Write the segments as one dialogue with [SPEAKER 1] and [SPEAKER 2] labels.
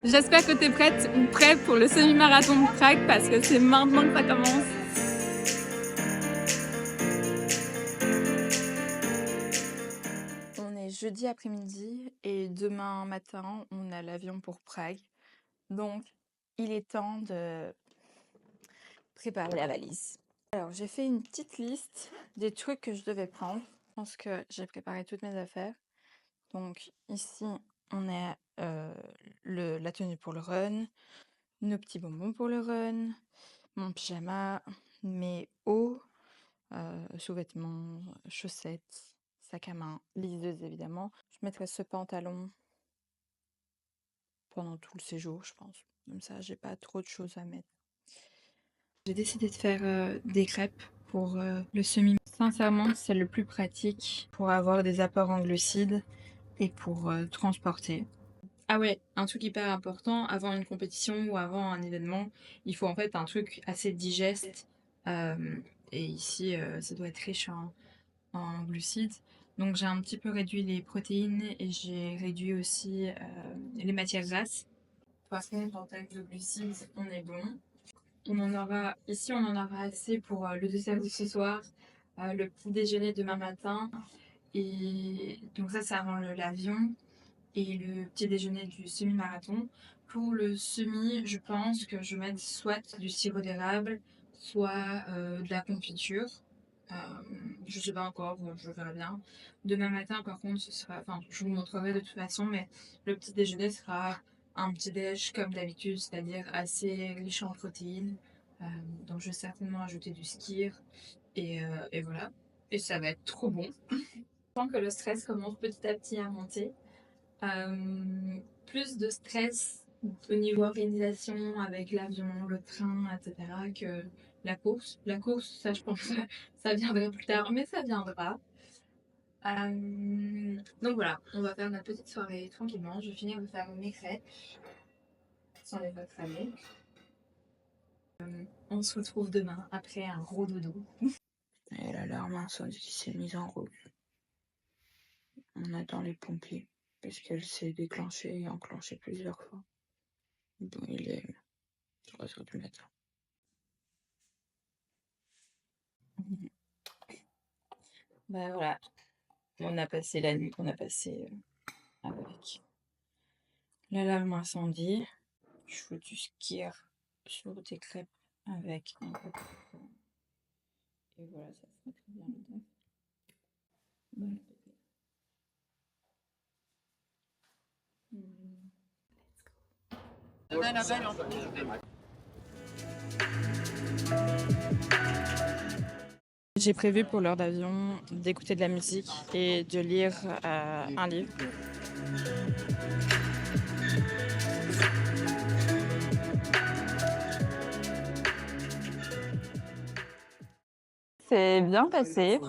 [SPEAKER 1] J'espère que tu es prête ou prêt pour le semi-marathon de Prague parce que c'est maintenant que ça commence. On est jeudi après-midi et demain matin, on a l'avion pour Prague. Donc, il est temps de préparer la valise. Alors, j'ai fait une petite liste des trucs que je devais prendre. Je pense que j'ai préparé toutes mes affaires. Donc, ici, on a la tenue pour le run, nos petits bonbons pour le run, mon pyjama, mes hauts, sous-vêtements, chaussettes, sac à main, liseuse évidemment. Je mettrai ce pantalon pendant tout le séjour, je pense. Comme ça, j'ai pas trop de choses à mettre. J'ai décidé de faire des crêpes pour le semi. Sincèrement, c'est le plus pratique pour avoir des apports en glucides et pour transporter. Ah ouais, un truc hyper important, avant une compétition ou avant un événement, il faut en fait un truc assez digeste. Et ici, ça doit être riche en glucides. Donc j'ai un petit peu réduit les protéines et j'ai réduit aussi les matières grasses. Par contre, en termes de glucides, on est bon. Ici, on en aura assez pour le dessert de ce soir, le petit déjeuner demain matin. Et donc ça avant l'avion et le petit déjeuner du semi-marathon. Pour le semi, je pense que je vais mettre soit du sirop d'érable, soit de la confiture. Euh, je sais pas encore, je verrai bien. Demain matin, par contre, je vous montrerai de toute façon, mais le petit déjeuner sera un petit déj comme d'habitude, c'est-à-dire assez riche en protéines. Euh, donc, je vais certainement ajouter du skyr et voilà. Et ça va être trop bon. Je sens que le stress commence petit à petit à monter. Plus de stress au niveau organisation avec l'avion, le train, etc. que la course. La course, ça je pense que ça viendrait plus tard, mais ça viendra. Donc voilà, on va faire notre petite soirée tranquillement. Je vais finir de faire mes crêpes sans les faire cramer. On se retrouve demain après un gros dodo. Et l'alarme incendie s'est mise en route. On attend les pompiers puisqu'elle s'est déclenchée et enclenchée plusieurs fois. Bon, il est 3 heures du matin. Ben voilà, on a passé la nuit qu'on a passée avec l'alarme incendie. Je fais du skier sur des crêpes avec un peu de popcorn. Et voilà, ça ferait très bien le taf. Bon appétit. J'ai prévu pour l'heure d'avion d'écouter de la musique et de lire un livre. C'est bien passé.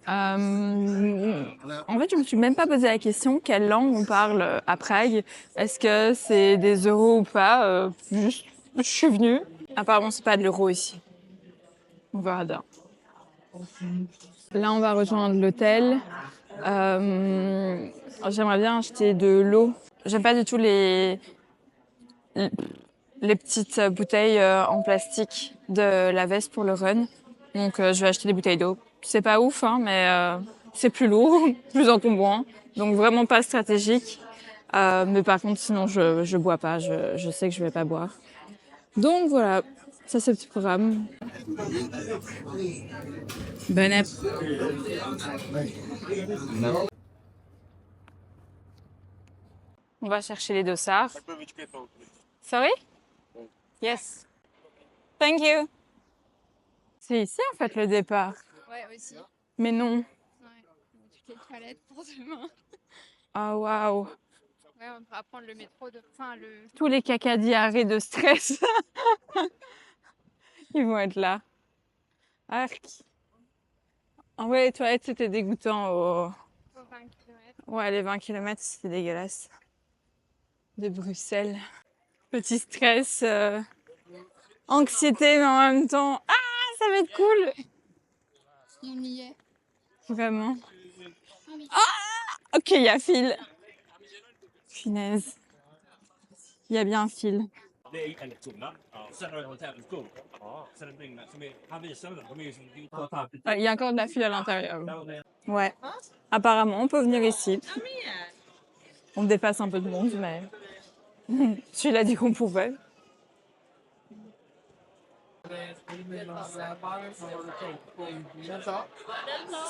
[SPEAKER 1] En fait, je me suis même pas posé la question quelle langue on parle à Prague. Est-ce que c'est des euros ou pas? Juste, je suis venue. Apparemment, c'est pas de l'euro ici. On verra bien. Là, on va rejoindre l'hôtel. J'aimerais bien acheter de l'eau. J'aime pas du tout les petites bouteilles en plastique de la veste pour le run. Donc je vais acheter des bouteilles d'eau. C'est pas ouf, hein, mais c'est plus lourd, plus encombrant. Donc vraiment pas stratégique. Mais par contre, sinon je bois pas. Je sais que je vais pas boire. Donc voilà, ça c'est le petit programme. Bon app. On va chercher les dossards. Sorry? Yes. Thank you. C'est ici en fait le départ.
[SPEAKER 2] Ouais, aussi.
[SPEAKER 1] Mais non.
[SPEAKER 2] Ouais, toutes les toilettes pour demain.
[SPEAKER 1] Ah waouh.
[SPEAKER 2] Ouais, on devra prendre le métro enfin le.
[SPEAKER 1] Tous les caca diarrhées de stress, ils vont être là. Arc. En vrai, les toilettes, c'était dégoûtant.
[SPEAKER 2] Au 20 km.
[SPEAKER 1] Ouais, les 20 km, c'était dégueulasse. De Bruxelles. Petit stress, anxiété, mais en même temps, ah, ça va être cool.
[SPEAKER 2] On y est.
[SPEAKER 1] Vraiment. Ah, ok, il y a fil. Finesse. Il y a bien un fil.
[SPEAKER 3] ได้อันนี้กลุ่มเนาะเส้นเราของแท้เป็นกลุ่มอ๋อเส้นหนึ่งนะใช่ไหมถ้าไม่ใช่เส้นหนึ่งก็มีสิ่งที่เขาทำ
[SPEAKER 1] Il y a encore de la file à l'intérieur.
[SPEAKER 3] แล้วเนี่ย
[SPEAKER 1] Ouais. Apparemment, on peut venir ici. On dépasse un peu de monde, mais celui-là dit qu'on pouvait.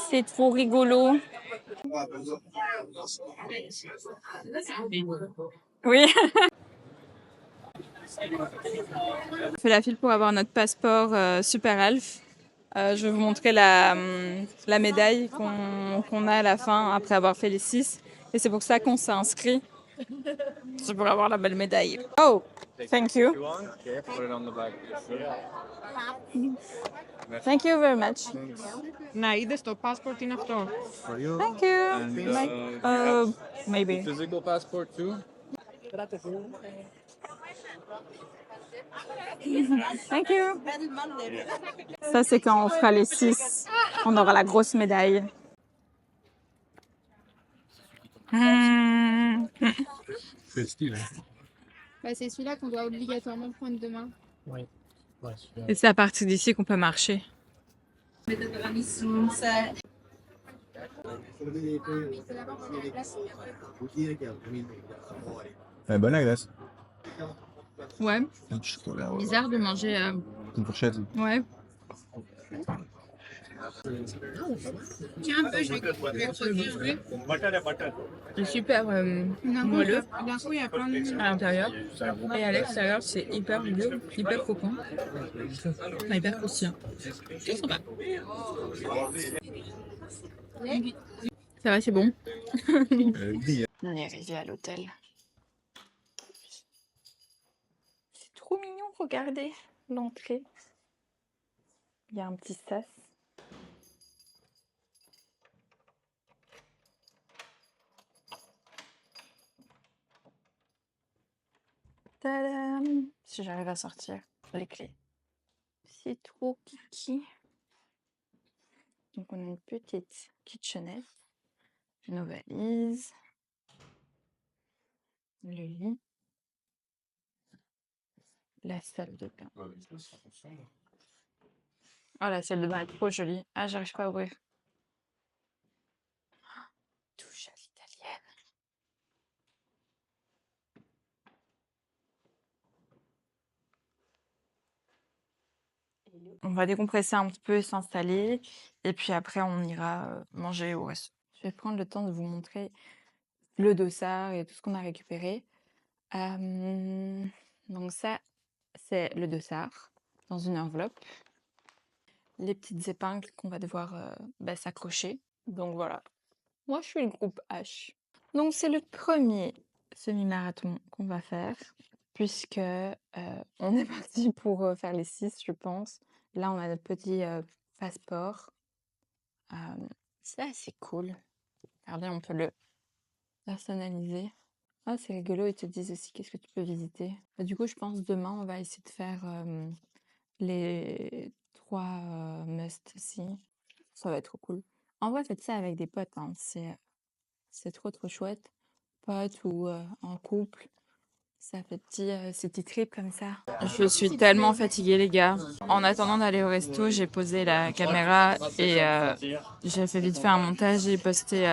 [SPEAKER 1] C'est trop rigolo. Oui. On fait la file pour avoir notre passeport Super Elf. Je vais vous montrer la médaille qu'on a à la fin après avoir fait les 6. Et c'est pour ça qu'on s'est inscrit. C'est pour avoir la belle médaille. Oh, thank you.
[SPEAKER 4] Okay, put it on the back.
[SPEAKER 1] Thank you very much.
[SPEAKER 5] Να είδες το passport είναι αυτό.
[SPEAKER 4] For you.
[SPEAKER 1] Thank you.
[SPEAKER 4] And
[SPEAKER 1] Maybe.
[SPEAKER 4] physical passport too.
[SPEAKER 1] Thank you. Ça, c'est quand on fera les 6. On aura la grosse médaille.
[SPEAKER 4] C'est stylé.
[SPEAKER 2] Bah, c'est celui-là qu'on doit obligatoirement prendre demain.
[SPEAKER 1] Et c'est à partir d'ici qu'on peut marcher.
[SPEAKER 4] Bonne agresse.
[SPEAKER 1] Ouais, bizarre de manger.
[SPEAKER 4] Une fourchette.
[SPEAKER 1] Ouais.
[SPEAKER 2] Tiens un peu, je vais reproduire.
[SPEAKER 1] C'est super moelleux
[SPEAKER 2] D'un coup, il y a plein de...
[SPEAKER 1] à l'intérieur. Et à l'extérieur, c'est hyper bleu, hyper croquant. Enfin, hyper croustillant. C'est sympa. Ça va, c'est bon. On est arrivé à l'hôtel. C'est trop mignon, regardez l'entrée. Il y a un petit sas. Tadam! Si j'arrive à sortir les clés. C'est trop kiki. Donc on a une petite kitchenette, nos valises, le lit, la salle de bain. Oh, la salle de bain est trop jolie. Ah, j'arrive pas à ouvrir. Douche à l'italienne. On va décompresser un petit peu et s'installer. Et puis après, on ira manger au resto. Je vais prendre le temps de vous montrer le dossard et tout ce qu'on a récupéré. Donc ça, c'est le dossard dans une enveloppe. Les petites épingles qu'on va devoir s'accrocher. Donc voilà. Moi, je suis le groupe H. Donc c'est le premier semi-marathon qu'on va faire, puisque on est parti pour faire les 6, je pense. Là, on a notre petit passeport. C'est assez cool. Regardez, on peut le personnaliser. Ah, c'est rigolo, ils te disent aussi qu'est-ce que tu peux visiter. Bah, du coup, je pense demain, on va essayer de faire les 3 must-see. Ça va être trop cool. En vrai, faites ça avec des potes, hein. C'est trop chouette. Potes ou en couple. Ça fait ces petits trips comme ça. Je suis tellement fatiguée, les gars. En attendant d'aller au resto, j'ai posé la caméra et j'ai fait vite fait un montage et posté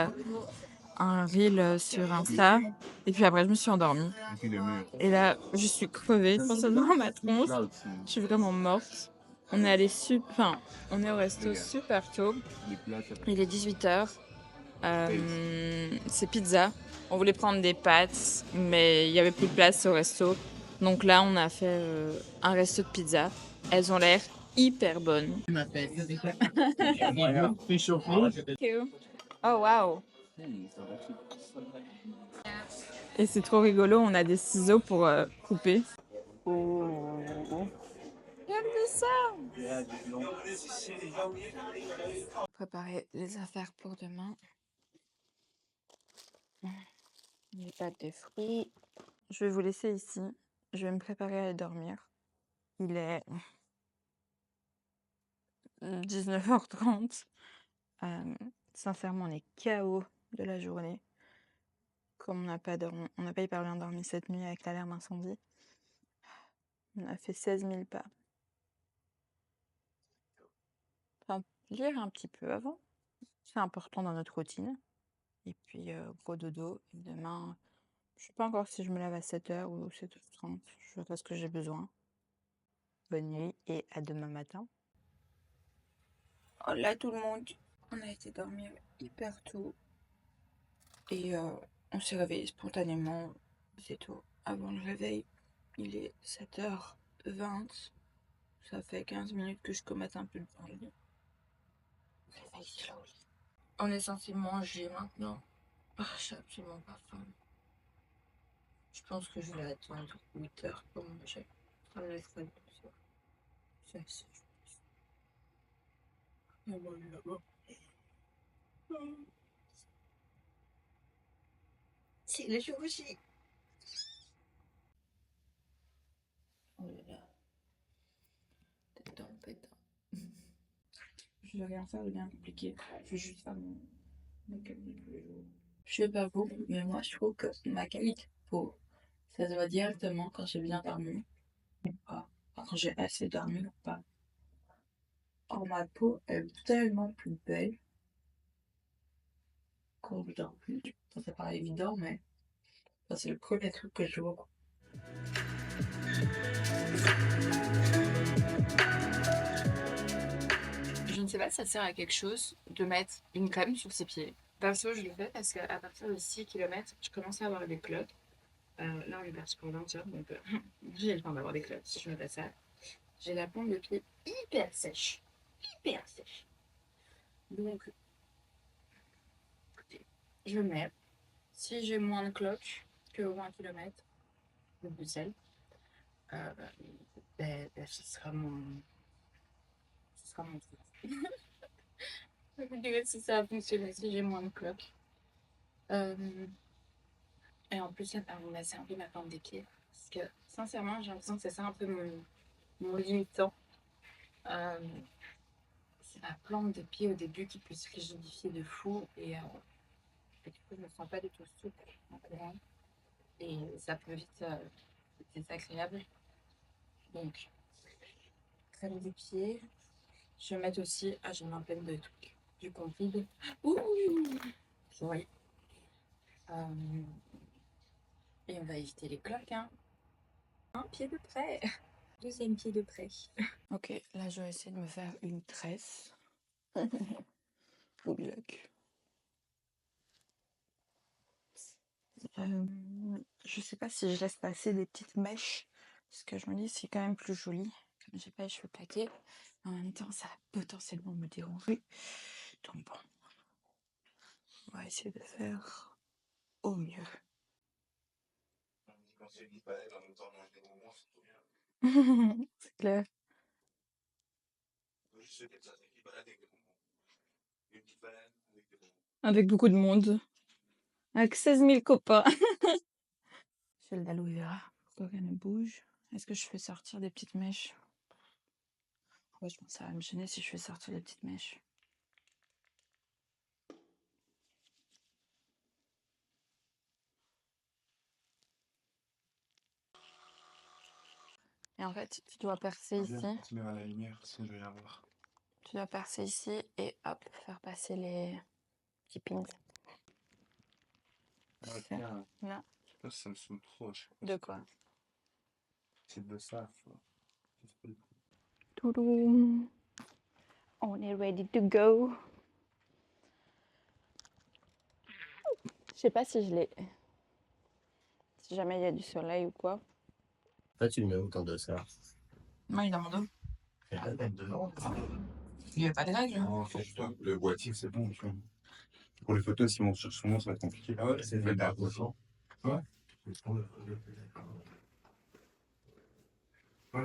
[SPEAKER 1] un reel sur Insta. Et puis après, je me suis endormie. Et là, je suis crevée. Je pense dans ma tronche. Je suis vraiment morte. On est allé on est au resto super tôt. Il est 18h. C'est pizza. On voulait prendre des pâtes, mais il n'y avait plus de place au resto. Donc là, on a fait un resto de pizza. Elles ont l'air hyper bonnes. Oh wow! Et c'est trop rigolo, on a des ciseaux pour couper. Oh. J'aime ça! Préparer les affaires pour demain. Les pâtes de fruits. Je vais vous laisser ici. Je vais me préparer à aller dormir. Il est 19h30. Sincèrement, on est KO de la journée. Comme on n'a pas hyper bien dormi cette nuit avec l'alarme incendie. On a fait 16 000 pas. Enfin, lire un petit peu avant. C'est important dans notre routine. Et puis, gros dodo. Et demain, je sais pas encore si je me lève à 7h ou 7h30. Je verrai ce que j'ai besoin. Bonne nuit et à demain matin. Hola tout le monde. On a été dormir hyper tôt. Et on s'est réveillé spontanément. C'est tôt. Avant le réveil, il est 7h20. Ça fait 15 minutes que je commette un peu devant le lit. Réveil slowly. On est censé manger maintenant. Ah, j'ai absolument pas faim. Je pense que je vais attendre 8h pour manger. Ça me laisserait comme ça. C'est assez juste. C'est le jour J. Oh là là. Pétant, pétant. Je vais rien faire de bien compliqué. Je vais juste faire mon make-up de tous les jours. Je sais pas vous, mais moi je trouve que ma qualité de peau, ça se voit directement quand j'ai bien dormi ou pas. Enfin, quand j'ai assez dormi ou pas. Or ma peau est tellement plus belle quand je dors plus. Ça, ça paraît évident, mais ça, c'est le premier truc que je vois. Je ne sais pas si ça sert à quelque chose de mettre une crème sur ses pieds. Perso, je le fais parce qu'à partir de 6 km, je commence à avoir des cloques. Là, on est parti pour 20 heures, donc j'ai le temps d'avoir des cloques si je me fais ça. J'ai la plante de pied hyper sèche. Hyper sèche. Donc, écoutez, je mets. Si j'ai moins de cloques que 20 km de Bruxelles, ce sera mon truc. Je vous dirai si ça a fonctionné, si j'ai moins de cloques. Et en plus, ça permet de masser un peu ma plante des pieds. Parce que, sincèrement, j'ai l'impression que c'est ça un peu mon limitant. C'est ma plante de pied au début qui peut se rigidifier de fou. Et du coup, je me sens pas du tout souple en courant. Et ça peut vite être désagréable. Donc, crème des pieds. Je vais mettre aussi, j'ai mis un plein de trucs, du Comfide. Ouh, oui. Et on va éviter les cloques, hein. Un pied de près. Deuxième pied de près. Ok, là je vais essayer de me faire une tresse. Je sais pas si je laisse passer des petites mèches. Parce que je me dis c'est quand même plus joli. Comme j'ai pas les cheveux plaqués. En même temps, ça va potentiellement me déranger. Donc bon. On va essayer de faire au mieux. C'est clair. Avec beaucoup de monde. Avec 16 000 copains. J'ai le d'aloe vera. Pourquoi qu'elle me bouge? Est-ce que je fais sortir des petites mèches? Ouais, je pense que ça va me gêner si je fais sortir des petites mèches. Et en fait, tu dois percer ici.
[SPEAKER 4] Tu mets à la lumière, sinon je vais rien voir.
[SPEAKER 1] Tu dois percer ici et hop, faire passer les petits pins.
[SPEAKER 4] Tiens,
[SPEAKER 1] Là.
[SPEAKER 4] ça me saoule trop. Je sais pas
[SPEAKER 1] De quoi?
[SPEAKER 4] c'est de ça, tu vois.
[SPEAKER 1] Toudoum. On est ready to go. Je sais pas si je l'ai. Si jamais il y a du soleil ou quoi.
[SPEAKER 6] Toi, tu le mets où ton dossard?
[SPEAKER 1] Moi, il est dans mon dos.
[SPEAKER 6] Il y a rien dedans.
[SPEAKER 1] Il n'y a pas de règle.
[SPEAKER 4] Non, franchement, le boîtier, c'est bon, tu vois. Pour les photos, si on cherche son nom, ça va être compliqué.
[SPEAKER 6] Ah ouais, c'est
[SPEAKER 4] fait
[SPEAKER 6] pas
[SPEAKER 4] d'argent.
[SPEAKER 6] Ouais.
[SPEAKER 4] Ouais,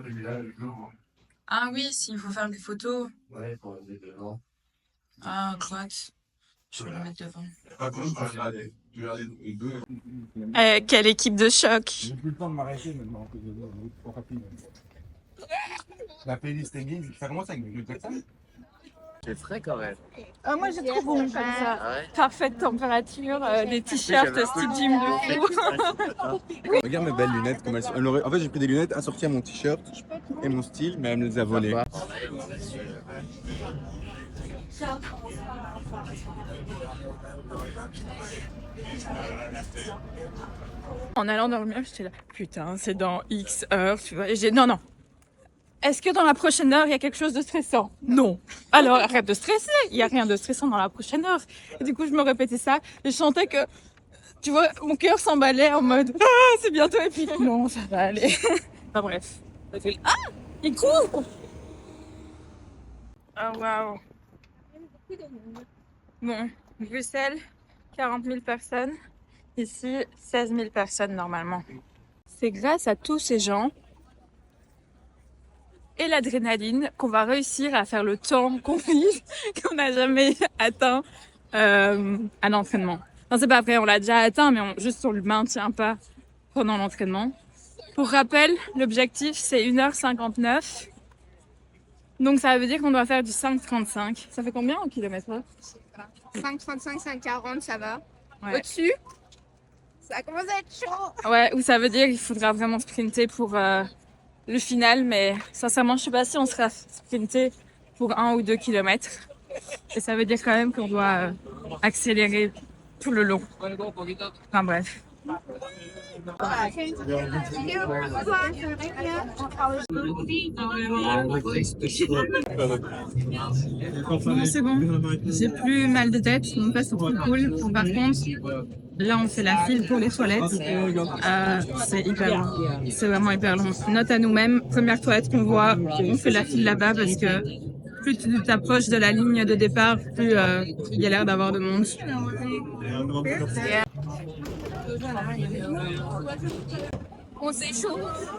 [SPEAKER 4] celui-là, le jour.
[SPEAKER 1] Ah oui, s'il faut faire des photos.
[SPEAKER 6] Ouais, pour enlever devant.
[SPEAKER 1] Ah, crotte. Je vais le mettre devant.
[SPEAKER 4] Pas besoin de regarder. Tu regardes les deux.
[SPEAKER 1] Quelle équipe de choc!
[SPEAKER 4] J'ai plus le temps de m'arrêter maintenant. Que de trop rapide. La playlist est bien. Ça commence avec le ça.
[SPEAKER 6] C'est frais quand même.
[SPEAKER 1] Moi, j'ai trop bon comme ça.
[SPEAKER 6] Ah ouais.
[SPEAKER 1] Parfaite température, des t-shirts style gym de fou.
[SPEAKER 4] Regarde mes belles lunettes. Comme elles sont. En fait, j'ai pris des lunettes assorties à mon t-shirt et mon style, mais elle me les a volées.
[SPEAKER 1] En allant dormir, j'étais là, putain, c'est dans X heures, tu vois. Et j'ai dit, non, non. Est-ce que dans la prochaine heure, il y a quelque chose de stressant? Non. Alors, arrête de stresser. Il n'y a rien de stressant dans la prochaine heure. Et du coup, je me répétais ça. Et je sentais que, tu vois, mon cœur s'emballait en mode, ah, c'est bientôt. Et puis, non, ça va aller. Enfin, bref. Ah, il court! Oh, waouh. Bon, Bruxelles, 40 000 personnes. Ici, 16 000 personnes normalement. C'est grâce à tous ces gens et l'adrénaline qu'on va réussir à faire le temps qu'on vise, qu'on n'a jamais atteint à l'entraînement. Non, c'est pas vrai, on l'a déjà atteint, mais juste on le maintient pas pendant l'entraînement. Pour rappel, l'objectif c'est 1h59. Donc ça veut dire qu'on doit faire du 5,35. Ça fait combien en kilomètre heure?
[SPEAKER 2] 5,35, 5,40, ça va.
[SPEAKER 1] Ouais.
[SPEAKER 2] Au-dessus, ça commence à être chaud.
[SPEAKER 1] Ouais, ou ça veut dire qu'il faudra vraiment sprinter pour le final, mais sincèrement, je sais pas si on sera sprinté pour 1 ou 2 kilomètres. Et ça veut dire quand même qu'on doit accélérer tout le long. Enfin bref. Bon, c'est bon, j'ai plus mal de tête, mon pas c'est trop cool. Par contre, là on fait la file pour les toilettes. C'est hyper long, c'est vraiment hyper long. Note à nous-mêmes, première toilette qu'on voit, on fait la file là-bas parce que plus tu t'approches de la ligne de départ, plus il y a l'air d'avoir de monde. On s'échauffe.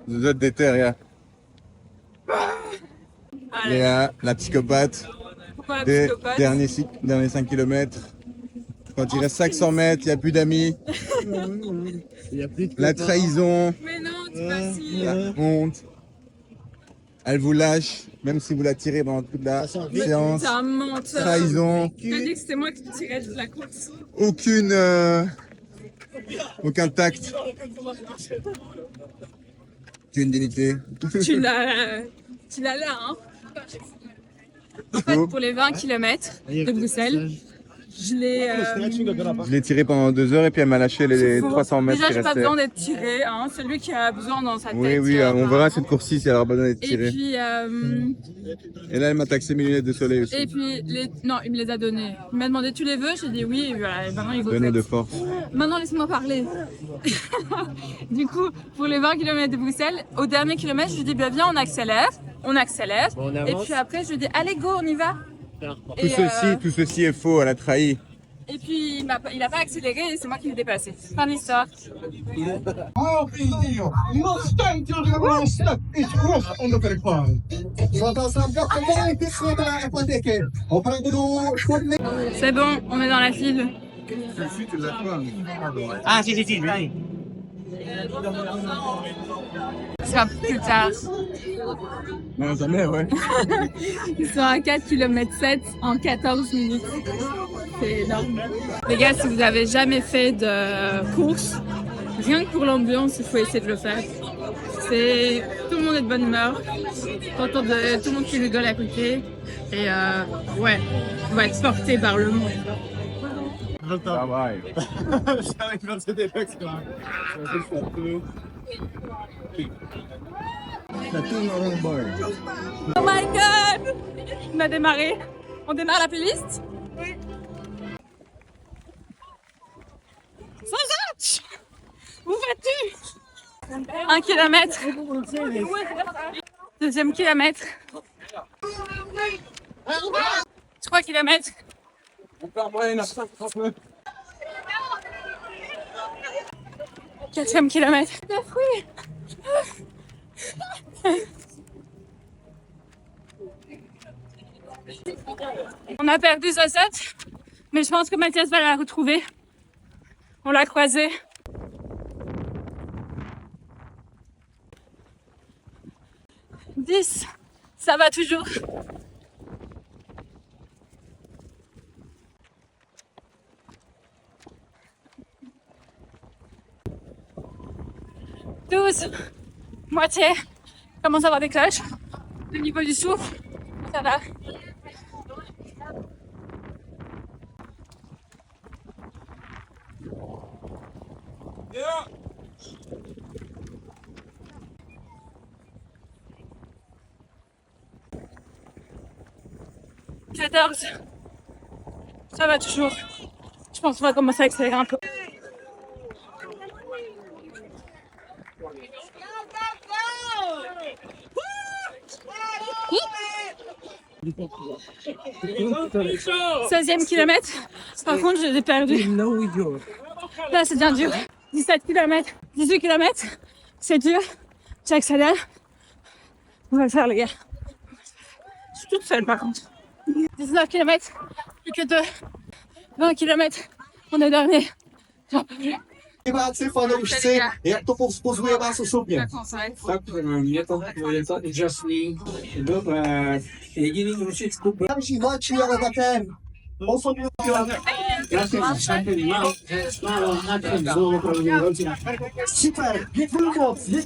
[SPEAKER 4] Vous êtes des terres, Léa, la psychopathe
[SPEAKER 1] Pourquoi la
[SPEAKER 4] des
[SPEAKER 1] psychopathe?
[SPEAKER 4] derniers 5 km. Quand il reste 500 mètres, il n'y a plus d'amis. La trahison,
[SPEAKER 1] Mais non, tu vas si.
[SPEAKER 4] la honte. Elle vous lâche, même si vous la tirez pendant toute la séance.
[SPEAKER 1] C'est un menteur.
[SPEAKER 4] Trahison,
[SPEAKER 1] Tu as dit que c'était moi qui tirais de la course.
[SPEAKER 4] aucun tact. Aucune dignité.
[SPEAKER 1] Tu l'as là, hein. En fait, pour les 20 km de Bruxelles, je l'ai
[SPEAKER 4] Je l'ai tiré pendant 2 heures et puis elle m'a lâché les 300 mètres
[SPEAKER 1] Déjà,
[SPEAKER 4] qui
[SPEAKER 1] j'ai pas
[SPEAKER 4] restaient.
[SPEAKER 1] besoin d'être tiré, hein. C'est lui qui a besoin dans sa tête.
[SPEAKER 4] Oui, oui, on verra cette course-ci si elle aura pas besoin d'être
[SPEAKER 1] Et
[SPEAKER 4] tirée.
[SPEAKER 1] puis,
[SPEAKER 4] Et là, elle m'a taxé mes lunettes de soleil aussi.
[SPEAKER 1] non, il me les a donnés. Il m'a demandé, tu les veux? J'ai dit oui, et voilà, et maintenant il go
[SPEAKER 4] Donner
[SPEAKER 1] fait.
[SPEAKER 4] de force.
[SPEAKER 1] Maintenant, laisse-moi parler. Du coup, pour les 20 km de Bruxelles, au dernier kilomètre, je lui dis, bah, viens, on accélère. On accélère.
[SPEAKER 6] Bon, on
[SPEAKER 1] Et
[SPEAKER 6] avance.
[SPEAKER 1] puis après, je lui dis, allez, go, on y va.
[SPEAKER 4] Tout ceci est faux, elle a trahi.
[SPEAKER 1] Et puis, il a pas accéléré et c'est moi qui l'ai dépassé. Fin de l'histoire. C'est bon, on est dans la file.
[SPEAKER 3] Ah, si, oui.
[SPEAKER 1] Ce sera plus tard.
[SPEAKER 4] Non, jamais, ouais.
[SPEAKER 1] Ils sont à 4 km 7 en 14 minutes. C'est énorme. Les gars, si vous avez jamais fait de course, rien que pour l'ambiance, il faut essayer de le faire. Tout le monde est de bonne humeur. T'entends tout le monde qui rigole à côté. Et ouais, on va être porté par le monde.
[SPEAKER 4] Ça va.
[SPEAKER 1] Oh my god! On a démarré. On démarre la playlist? Oui. Sans où vas-tu? 1 kilomètre. 2e kilomètre. 3 kilomètres. 4e kilomètre. On a perdu Zazette, mais je pense que Mathias va la retrouver. On l'a croisée. 10, ça va toujours. 12, moitié. Commence à avoir des clashs. Le niveau du souffle, ça va. « 14, ça va toujours. Je pense qu'on va commencer à accélérer un peu. « 16e kilomètre. Par contre, je l'ai perdu. Là, c'est bien dur. 17 km, 18 km. C'est dur. J'accélère. On va le faire, les gars. Je suis toute seule, par contre. 19 km, plus que 2. 20 km. On est dernier. J'en peux plus.
[SPEAKER 7] Motywacji fanouszcy, jak to powzbuzuje was osobně.
[SPEAKER 8] Tak, je to úžasný. Jediný ručit skup.
[SPEAKER 7] Tam si mladší, ale také osobně.
[SPEAKER 8] Já jsem přátelý,
[SPEAKER 7] Super, děkuji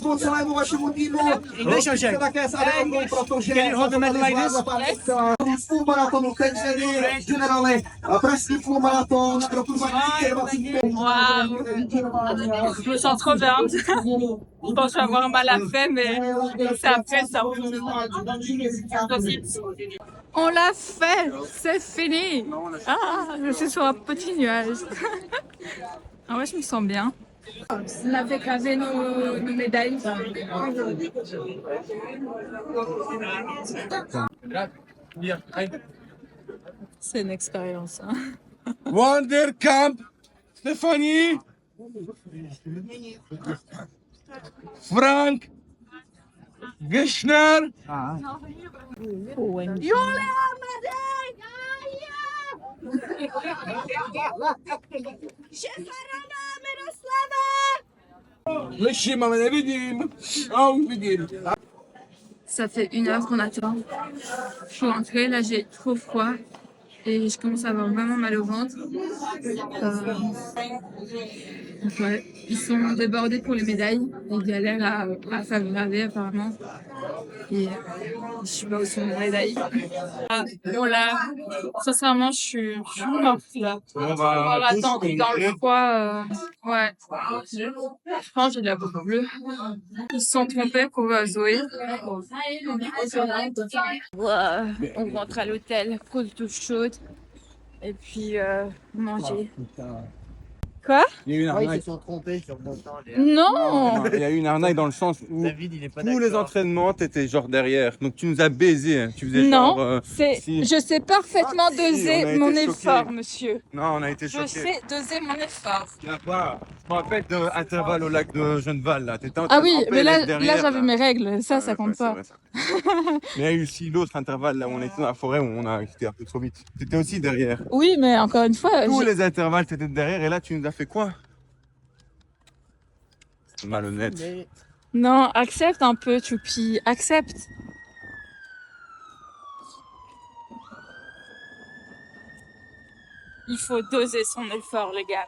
[SPEAKER 7] moc celému vašemu týmu. Děkuji také s Adamou, protože půl maratonu Kenženy, generále pražský půl maraton roku 2025.
[SPEAKER 1] Je me sens trop bien. Je pense que je vais avoir mal à la fin, mais c'est après ça. On l'a fait, c'est fini. Ah, je suis sur un petit nuage. Ah ouais, je me sens bien. On a fait craser nos médailles. C'est une expérience. Hein.
[SPEAKER 4] Wonderkamp, Stéphanie, Frank, Geschner. Wyście mamy nie widzimy. O, widzimy.
[SPEAKER 1] Ça fait 1 heure qu'on attend. Je suis rentrée, là j'ai trop froid et je commence à avoir vraiment mal au ventre. Ouais, ils sont débordés pour les médailles. Ils galèrent à faire graver apparemment. Et je sais pas où sont les médailles. Ah, bon là, sincèrement, je suis morte là. On va attendre dans le froid. Ouais, je pense que j'ai de la peau bleue. Ils se sont trompés pour Zoé. On rentre à l'hôtel, pause douche chaude. Et puis manger. Quoi?
[SPEAKER 4] Il y a eu une
[SPEAKER 6] Ouais, ils
[SPEAKER 4] arnaque.
[SPEAKER 6] se sont trompés sur mon temps.
[SPEAKER 1] Non!
[SPEAKER 4] Il y a eu une arnaque dans le sens où
[SPEAKER 6] David, il est pas
[SPEAKER 4] tous les
[SPEAKER 6] d'accord.
[SPEAKER 4] entraînements, t'étais genre derrière. Donc tu nous as baisés. Hein. Tu faisais
[SPEAKER 1] Non,
[SPEAKER 4] genre. Si.
[SPEAKER 1] je sais parfaitement
[SPEAKER 4] Ah, si, on a
[SPEAKER 1] doser
[SPEAKER 4] été
[SPEAKER 1] mon
[SPEAKER 4] choqués.
[SPEAKER 1] effort, monsieur.
[SPEAKER 4] Non, on a été
[SPEAKER 1] Je
[SPEAKER 4] choqués.
[SPEAKER 1] sais doser mon effort.
[SPEAKER 4] Tu n'as pas. Je me rappelle de intervalle au lac de Genneval là. T'étais en
[SPEAKER 1] Ah
[SPEAKER 4] train
[SPEAKER 1] oui,
[SPEAKER 4] de
[SPEAKER 1] mais là,
[SPEAKER 4] tremper derrière,
[SPEAKER 1] j'avais mes règles. Ça
[SPEAKER 4] Ouais,
[SPEAKER 1] compte
[SPEAKER 4] ouais, c'est
[SPEAKER 1] pas.
[SPEAKER 4] vrai, ça. Mais il y a eu aussi l'autre intervalle là où on était dans la forêt où on a quitté un peu trop vite. T'étais aussi derrière.
[SPEAKER 1] Oui, mais encore une fois,
[SPEAKER 4] Tous les intervalles, t'étais derrière et là tu nous as fait quoi? Malhonnête.
[SPEAKER 6] Mais
[SPEAKER 1] non, accepte un peu, Choupi, accepte. Il faut doser son effort, les gars.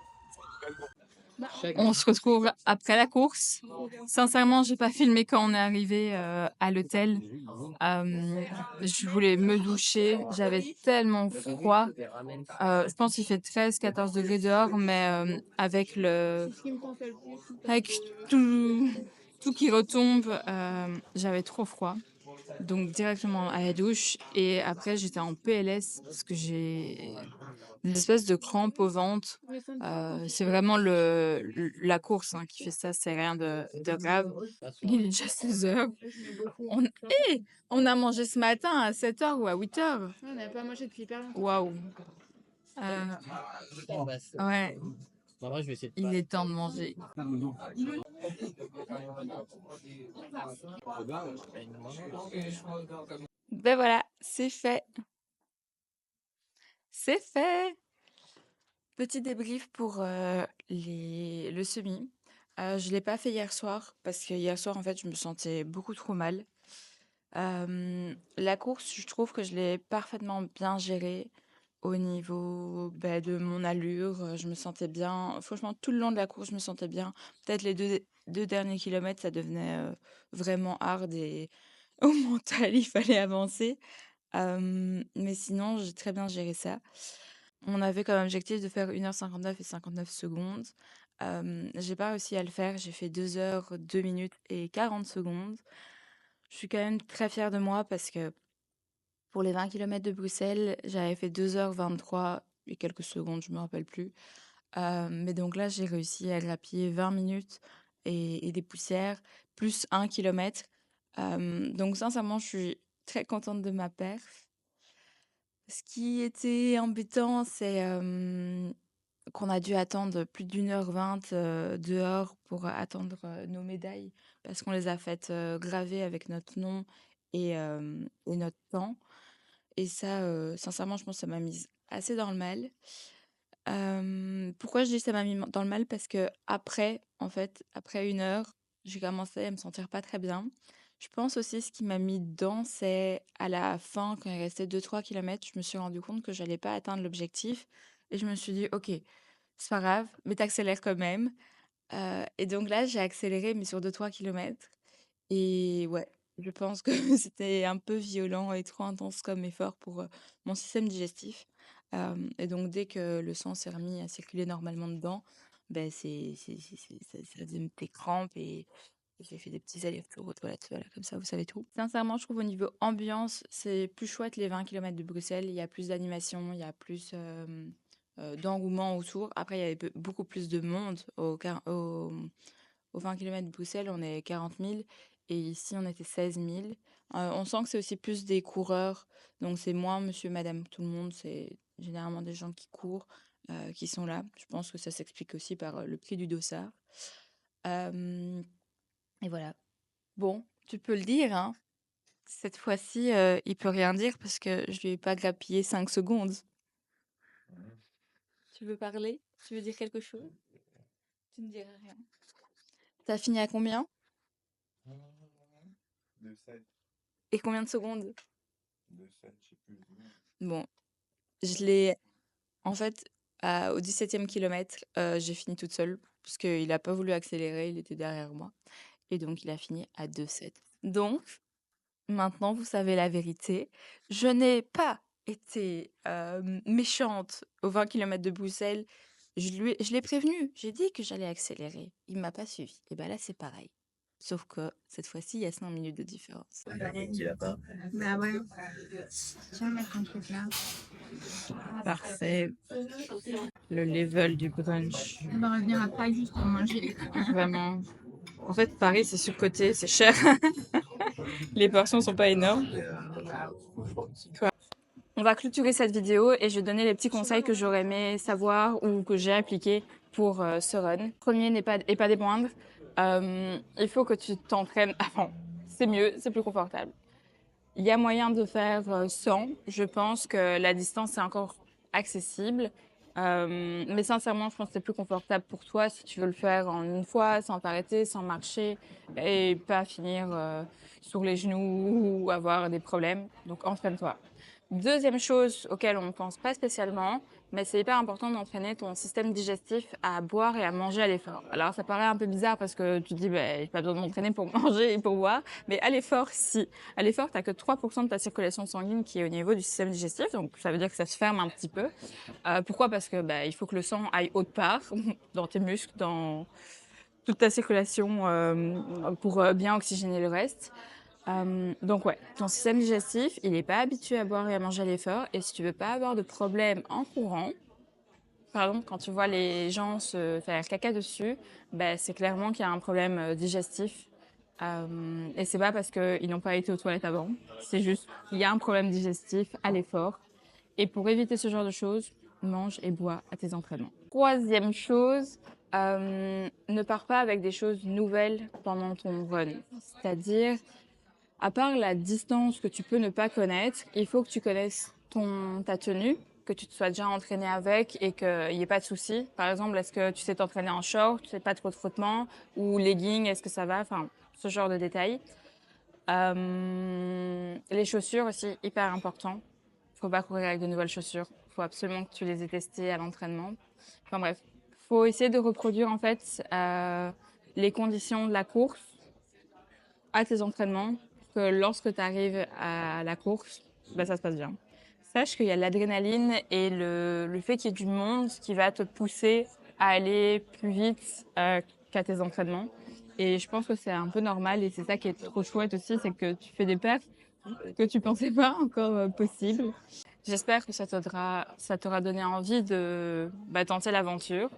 [SPEAKER 1] On se retrouve après la course. Sincèrement, j'ai pas filmé quand on est arrivé à l'hôtel. Je voulais me doucher. J'avais tellement froid. Je pense qu'il fait 13-14 degrés dehors, mais avec tout qui retombe, j'avais trop froid. Donc directement à la douche et après j'étais en PLS parce que j'ai une espèce de crampe au ventre. C'est vraiment la course hein, qui fait ça, c'est rien de grave. Il est déjà 16 heures. On a mangé ce matin à 7 heures ou à 8 heures.
[SPEAKER 5] On n'a pas mangé depuis hyper longtemps.
[SPEAKER 1] Waouh. Ouais,
[SPEAKER 6] en vrai, je vais essayer de
[SPEAKER 1] il est temps de manger. Ben voilà, c'est fait. C'est fait. Petit débrief pour le semi. Je l'ai pas fait hier soir parce que hier soir en fait je me sentais beaucoup trop mal. La course, je trouve que je l'ai parfaitement bien gérée au niveau, de mon allure, je me sentais bien. Franchement, tout le long de la course, je me sentais bien. Peut-être les 2 derniers kilomètres, ça devenait, vraiment hard et au mental, il fallait avancer. Mais sinon, j'ai très bien géré ça. On avait comme objectif de faire 1h59 et 59 secondes. J'ai pas réussi à le faire, j'ai fait 2 heures, 2 minutes et 40 secondes. Je suis quand même très fière de moi parce que pour les 20 kilomètres de Bruxelles, j'avais fait 2h23 et quelques secondes, je me rappelle plus. Mais donc là, j'ai réussi à grappiller 20 minutes et des poussières, plus 1 kilomètre. Donc sincèrement, je suis très contente de ma perf. Ce qui était embêtant, c'est qu'on a dû attendre plus d'1h20 dehors pour attendre nos médailles parce qu'on les a faites graver avec notre nom et notre temps. Et ça, sincèrement, je pense que ça m'a mise assez dans le mal. Pourquoi je dis que ça m'a mis dans le mal? Parce que après, en fait, après 1 heure, j'ai commencé à me sentir pas très bien. Je pense aussi ce qui m'a mis dedans, c'est à la fin, quand il restait 2-3 kilomètres, je me suis rendu compte que j'allais pas atteindre l'objectif et je me suis dit: «OK, c'est pas grave, mais t'accélères quand même». Et donc là, j'ai accéléré, mais sur 2-3 kilomètres et ouais, je pense que c'était un peu violent et trop intense comme effort pour, mon système digestif. Et donc dès que le sang s'est remis à circuler normalement dedans, c'est ça faisait des crampes et j'ai fait des petits allers-retours aux toilettes, voilà, comme ça, vous savez tout. Sincèrement, je trouve au niveau ambiance, c'est plus chouette les 20 kilomètres de Bruxelles. Il y a plus d'animation, il y a plus, d'engouement autour. Après, il y avait beaucoup plus de monde aux 20 kilomètres de Bruxelles, on est 40 000 et ici, on était 16 000. On sent que c'est aussi plus des coureurs, donc c'est moins monsieur, madame, tout le monde. C'est généralement des gens qui courent, qui sont là. Je pense que ça s'explique aussi par le prix du dossard. Euh, et voilà. Bon, tu peux le dire, hein. Cette fois-ci, il peut rien dire parce que je lui ai pas grappillé 5 secondes. Tu veux parler? Tu veux dire quelque chose? Tu ne diras rien. T'as fini à combien?
[SPEAKER 4] 2-7,
[SPEAKER 1] Et combien de secondes?
[SPEAKER 4] 2-7, je sais plus.
[SPEAKER 1] Bon, je l'ai en fait, au 17e kilomètre, j'ai fini toute seule parce qu'il a pas voulu accélérer, il était derrière moi et donc il a fini à 2-7. Donc maintenant, vous savez la vérité. Je n'ai pas été, méchante aux 20 kilomètres de Bruxelles. Je l'ai prévenu, j'ai dit que j'allais accélérer. Il m'a pas suivi et ben là, c'est pareil. Sauf que cette fois-ci, il y a 5 minutes de différence.
[SPEAKER 2] Bah ouais. Tu vas mettre un truc là.
[SPEAKER 1] Parfait. Le level du brunch,
[SPEAKER 2] On va revenir après juste pour manger.
[SPEAKER 1] vraiment. En fait, Paris, c'est surcoté, c'est cher. Les portions sont pas énormes. On va clôturer cette vidéo et je vais donner les petits conseils que j'aurais aimé savoir ou que j'ai appliqués pour ce run. Premier n'est pas, et pas des moindres, il faut que tu t'entraînes avant. C'est mieux, c'est plus confortable. Il y a moyen de faire 100. Je pense que la distance est encore accessible. Mais sincèrement, je pense que c'est plus confortable pour toi si tu veux le faire en une fois, sans t'arrêter, sans marcher et pas finir sur les genoux ou avoir des problèmes. Donc entraîne-toi. Deuxième chose auquel on ne pense pas spécialement, mais c'est hyper important d'entraîner ton système digestif à boire et à manger à l'effort. Alors ça paraît un peu bizarre parce que tu te dis j'ai pas besoin de m'entraîner pour manger et pour boire, mais à l'effort si. À l'effort, t'as que 3% de ta circulation sanguine qui est au niveau du système digestif, donc ça veut dire que ça se ferme un petit peu. Pourquoi? Parce que il faut que le sang aille autre part, dans tes muscles, dans toute ta circulation pour bien oxygéner le reste. Donc ouais, ton système digestif, il n'est pas habitué à boire et à manger à l'effort. Et si tu veux pas avoir de problème en courant, par exemple, quand tu vois les gens se faire caca dessus, c'est clairement qu'il y a un problème digestif. Et c'est pas parce qu'ils n'ont pas été aux toilettes avant. C'est juste qu'il y a un problème digestif à l'effort. Et pour éviter ce genre de choses, mange et bois à tes entraînements. Troisième chose, ne pars pas avec des choses nouvelles pendant ton run. C'est-à-dire, à part la distance que tu peux ne pas connaître, il faut que tu connaisses ta tenue, que tu te sois déjà entraîné avec et qu'il n'y ait pas de souci. Par exemple, est-ce que tu sais t'entraîner en short, tu sais pas trop de frottement, ou legging, est-ce que ça va, enfin, ce genre de détails. Les chaussures aussi, hyper important. Faut pas courir avec de nouvelles chaussures. Faut absolument que tu les aies testées à l'entraînement. Enfin bref, faut essayer de reproduire en fait les conditions de la course à tes entraînements, que lorsque tu arrives à la course, bah, ça se passe bien. Sache qu'il y a l'adrénaline et le fait qu'il y ait du monde qui va te pousser à aller plus vite qu'à tes entraînements. Et je pense que c'est un peu normal et c'est ça qui est trop chouette aussi, c'est que tu fais des perfs que tu pensais pas encore possible. J'espère que ça t'aura donné envie de tenter l'aventure.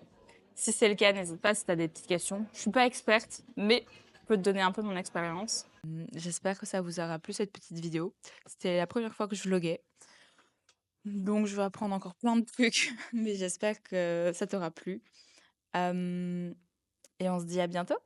[SPEAKER 1] Si c'est le cas, n'hésite pas si tu as des petites questions. Je suis pas experte, mais je peux te donner un peu mon expérience. J'espère que ça vous aura plu cette petite vidéo. C'était la première fois que je vloguais. Donc je vais apprendre encore plein de trucs, mais j'espère que ça t'aura plu. Et on se dit à bientôt.